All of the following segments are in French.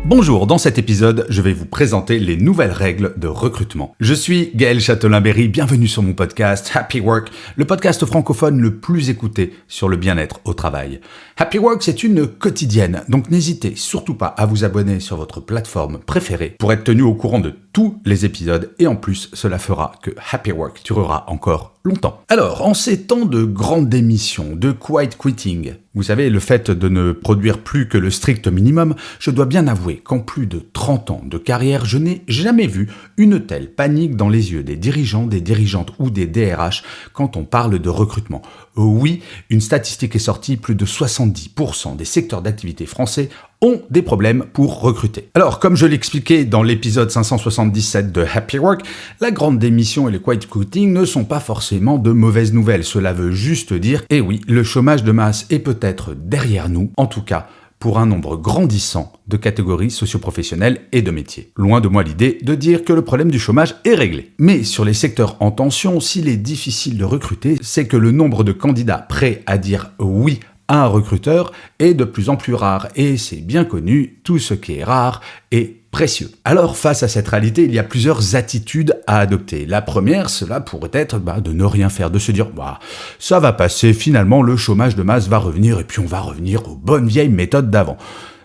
Bonjour, dans cet épisode, je vais vous présenter les nouvelles règles de recrutement. Je suis Gaël Châtelain-Berry, bienvenue sur mon podcast Happy Work, le podcast francophone le plus écouté sur le bien-être au travail. Happy Work, c'est une quotidienne, donc n'hésitez surtout pas à vous abonner sur votre plateforme préférée pour être tenu au courant de tous les épisodes et en plus, cela fera que Happy Work durera encore longtemps. Alors, en ces temps de grande démission, de quiet quitting, vous savez, le fait de ne produire plus que le strict minimum, je dois bien avouer qu'en plus de 30 ans de carrière, je n'ai jamais vu une telle panique dans les yeux des dirigeants, des dirigeantes ou des DRH quand on parle de recrutement. Oui, une statistique est sortie, plus de 70% des secteurs d'activité français ont des problèmes pour recruter. Alors, comme je l'expliquais dans l'épisode 577 de Happy Work, la grande démission et le quiet quitting ne sont pas forcément de mauvaises nouvelles. Cela veut juste dire, eh oui, le chômage de masse est peut-être derrière nous, en tout cas pour un nombre grandissant de catégories socio-professionnelles et de métiers. Loin de moi l'idée de dire que le problème du chômage est réglé. Mais sur les secteurs en tension, s'il est difficile de recruter, c'est que le nombre de candidats prêts à dire oui à un recruteur est de plus en plus rare. Et c'est bien connu, tout ce qui est rare est précieux. Alors, face à cette réalité, il y a plusieurs attitudes à adopter. La première, cela pourrait être de ne rien faire, de se dire « ça va passer, finalement le chômage de masse va revenir et puis on va revenir aux bonnes vieilles méthodes d'avant ».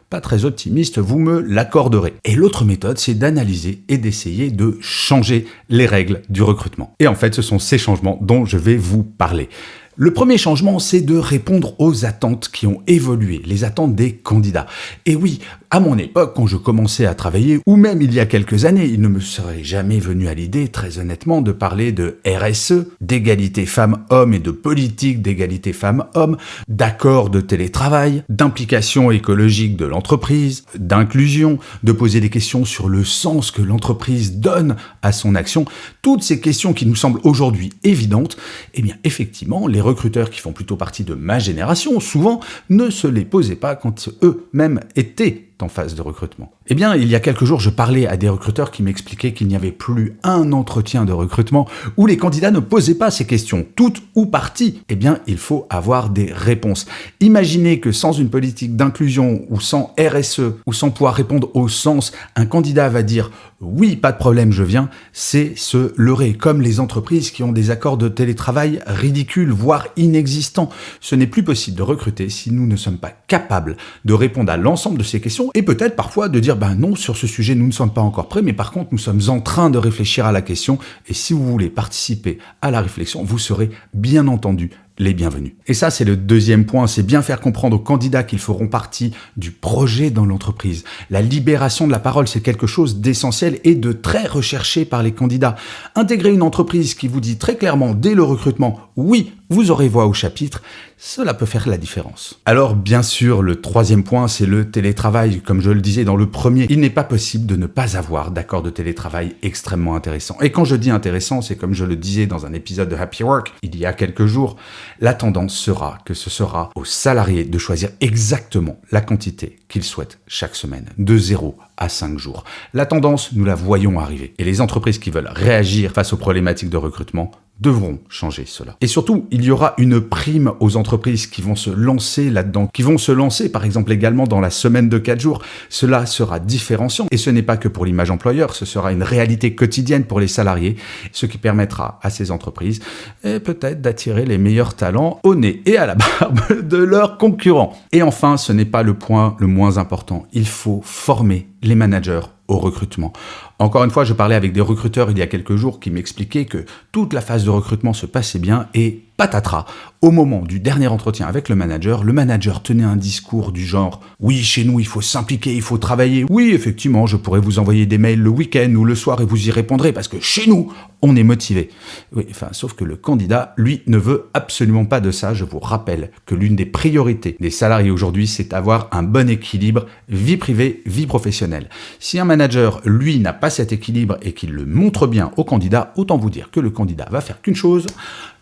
Pas très optimiste, vous me l'accorderez. Et l'autre méthode, c'est d'analyser et d'essayer de changer les règles du recrutement. Et en fait, ce sont ces changements dont je vais vous parler. Le premier changement, c'est de répondre aux attentes qui ont évolué, les attentes des candidats. Et oui, à mon époque, quand je commençais à travailler, ou même il y a quelques années, il ne me serait jamais venu à l'idée, très honnêtement, de parler de RSE, d'égalité femmes-hommes et de politique d'égalité femmes-hommes, d'accords de télétravail, d'implication écologique de l'entreprise, d'inclusion, de poser des questions sur le sens que l'entreprise donne à son action. Toutes ces questions qui nous semblent aujourd'hui évidentes, eh bien effectivement, les recruteurs qui font plutôt partie de ma génération, souvent, ne se les posaient pas quand eux-mêmes étaient en phase de recrutement. Eh bien, il y a quelques jours, je parlais à des recruteurs qui m'expliquaient qu'il n'y avait plus un entretien de recrutement où les candidats ne posaient pas ces questions, toutes ou parties. Eh bien, il faut avoir des réponses. Imaginez que sans une politique d'inclusion ou sans RSE ou sans pouvoir répondre au sens, un candidat va dire « oui, pas de problème, je viens », c'est se leurrer, comme les entreprises qui ont des accords de télétravail ridicules, voire inexistants. Ce n'est plus possible de recruter si nous ne sommes pas capables de répondre à l'ensemble de ces questions et peut-être parfois de dire non, sur ce sujet, nous ne sommes pas encore prêts, mais par contre, nous sommes en train de réfléchir à la question et si vous voulez participer à la réflexion, vous serez bien entendu les bienvenus. Et ça, c'est le deuxième point, c'est bien faire comprendre aux candidats qu'ils feront partie du projet dans l'entreprise. La libération de la parole, c'est quelque chose d'essentiel et de très recherché par les candidats. Intégrer une entreprise qui vous dit très clairement dès le recrutement, oui, vous aurez voix au chapitre, cela peut faire la différence. Alors, bien sûr, le troisième point, c'est le télétravail. Comme je le disais dans le premier, il n'est pas possible de ne pas avoir d'accord de télétravail extrêmement intéressant. Et quand je dis intéressant, c'est comme je le disais dans un épisode de Happy Work, il y a quelques jours, la tendance sera que ce sera aux salariés de choisir exactement la quantité qu'ils souhaitent chaque semaine, de 0 à 5 jours. La tendance, nous la voyons arriver. Et les entreprises qui veulent réagir face aux problématiques de recrutement devront changer cela. Et surtout, il y aura une prime aux entreprises qui vont se lancer là-dedans, qui vont se lancer par exemple également dans la semaine de 4 jours. Cela sera différenciant et ce n'est pas que pour l'image employeur, ce sera une réalité quotidienne pour les salariés, ce qui permettra à ces entreprises peut-être d'attirer les meilleurs talents au nez et à la barbe de leurs concurrents. Et enfin, ce n'est pas le point le moins important, il faut former les managers au recrutement. Encore une fois, je parlais avec des recruteurs il y a quelques jours qui m'expliquaient que toute la phase de recrutement se passait bien et patatras, au moment du dernier entretien avec le manager tenait un discours du genre « Oui, chez nous, il faut s'impliquer, il faut travailler. Oui, effectivement, je pourrais vous envoyer des mails le week-end ou le soir et vous y répondrez parce que chez nous, on est motivé. » Oui, sauf que le candidat, lui, ne veut absolument pas de ça. Je vous rappelle que l'une des priorités des salariés aujourd'hui, c'est d'avoir un bon équilibre vie privée, vie professionnelle. Si un manager, lui, n'a pas cet équilibre et qu'il le montre bien au candidat, autant vous dire que le candidat va faire qu'une chose,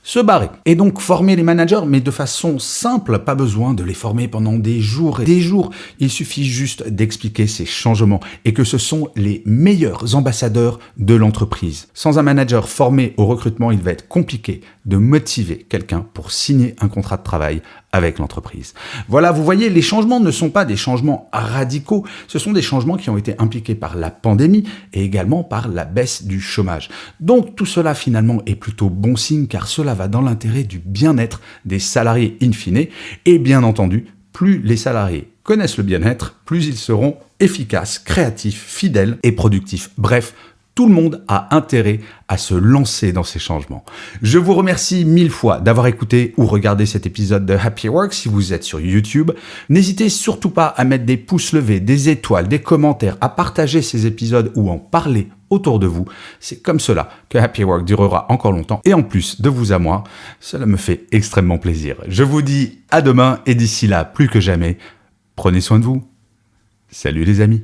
se barrer. Et donc former les managers, mais de façon simple, pas besoin de les former pendant des jours et des jours. Il suffit juste d'expliquer ces changements et que ce sont les meilleurs ambassadeurs de l'entreprise. Sans un manager formé au recrutement, il va être compliqué de motiver quelqu'un pour signer un contrat de travail avec l'entreprise. Voilà, vous voyez, les changements ne sont pas des changements radicaux, ce sont des changements qui ont été impliqués par la pandémie et également par la baisse du chômage. Donc tout cela finalement est plutôt bon signe car cela va dans l'intérêt du bien-être des salariés in fine et bien entendu, plus les salariés connaissent le bien-être, plus ils seront efficaces, créatifs, fidèles et productifs. Bref, tout le monde a intérêt à se lancer dans ces changements. Je vous remercie 1000 fois d'avoir écouté ou regardé cet épisode de Happy Work si vous êtes sur YouTube. N'hésitez surtout pas à mettre des pouces levés, des étoiles, des commentaires, à partager ces épisodes ou en parler autour de vous. C'est comme cela que Happy Work durera encore longtemps. Et en plus de vous à moi, cela me fait extrêmement plaisir. Je vous dis à demain et d'ici là, plus que jamais, prenez soin de vous. Salut les amis.